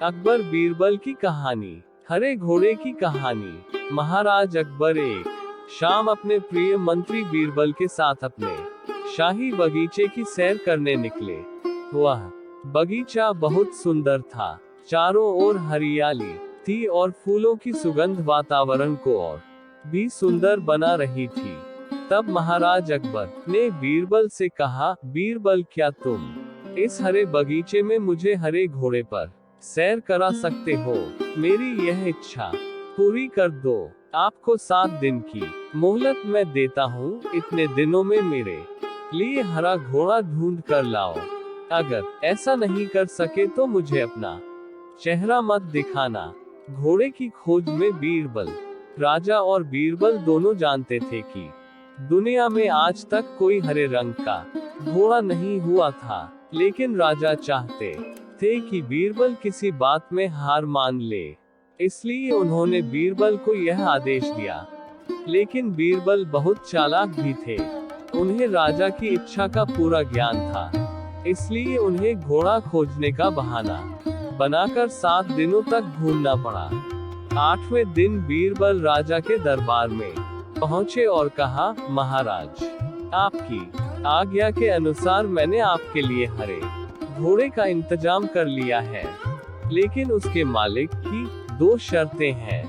अकबर बीरबल की कहानी। हरे घोड़े की कहानी। महाराज अकबर एक शाम अपने प्रिय मंत्री बीरबल के साथ अपने शाही बगीचे की सैर करने निकले। वह बगीचा बहुत सुंदर था। चारों ओर हरियाली थी और फूलों की सुगंध वातावरण को और भी सुंदर बना रही थी। तब महाराज अकबर ने बीरबल से कहा, बीरबल, क्या तुम इस हरे बगीचे में मुझे हरे घोड़े पर सैर करा सकते हो? मेरी यह इच्छा पूरी कर दो। आपको 7 दिन की मोहलत मैं देता हूँ। इतने दिनों में मेरे लिए हरा घोड़ा ढूंढ कर लाओ। अगर ऐसा नहीं कर सके तो मुझे अपना चेहरा मत दिखाना। घोड़े की खोज में बीरबल। राजा और बीरबल दोनों जानते थे कि दुनिया में आज तक कोई हरे रंग का घोड़ा नहीं हुआ था, लेकिन राजा चाहते थे कि बीरबल किसी बात में हार मान ले। इसलिए उन्होंने बीरबल को यह आदेश दिया। लेकिन बीरबल बहुत चालाक भी थे। उन्हें राजा की इच्छा का पूरा ज्ञान था। इसलिए उन्हें घोड़ा खोजने का बहाना बनाकर 7 दिनों तक घूमना पड़ा। 8वें दिन बीरबल राजा के दरबार में पहुंचे और कहा, महाराज, आपकी आज्ञा के अनुसार मैंने आपके लिए हरे घोड़े का इंतजाम कर लिया है, लेकिन उसके मालिक की 2 शर्तें हैं।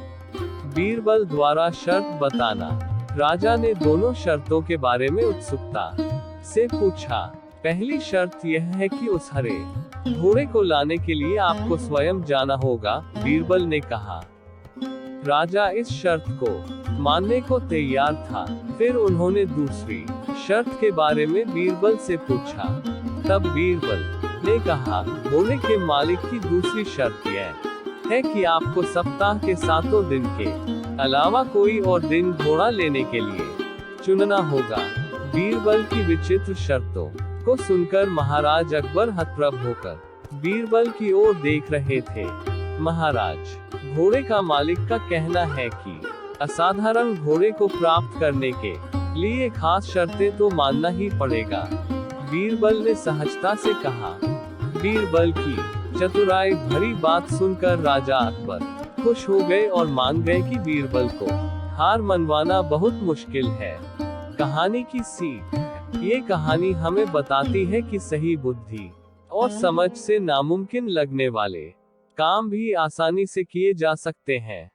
बीरबल द्वारा शर्त बताना। राजा ने दोनों शर्तों के बारे में उत्सुकता से पूछा। पहली शर्त यह है कि उस हरे घोड़े को लाने के लिए आपको स्वयं जाना होगा, बीरबल ने कहा। राजा इस शर्त को मानने को तैयार था। फिर उन्होंने दूसरी शर्त के बारे में बीरबल से पूछा। तब बीरबल ने कहा, घोड़े के मालिक की दूसरी शर्त यह है कि आपको सप्ताह के 7 दिन के अलावा कोई और दिन घोड़ा लेने के लिए चुनना होगा। बीरबल की विचित्र शर्तों को सुनकर महाराज अकबर हतप्रभ होकर बीरबल की ओर देख रहे थे। महाराज, घोड़े का मालिक का कहना है कि असाधारण घोड़े को प्राप्त करने के लिए खास शर्तें तो मानना ही पड़ेगा। बीरबल ने सहजता से कहा। बीरबल की चतुराई भरी बात सुनकर राजा अकबर खुश हो गए और मान गए कि बीरबल को हार मनवाना बहुत मुश्किल है। कहानी की सीख। ये कहानी हमें बताती है कि सही बुद्धि और समझ से नामुमकिन लगने वाले काम भी आसानी से किए जा सकते हैं।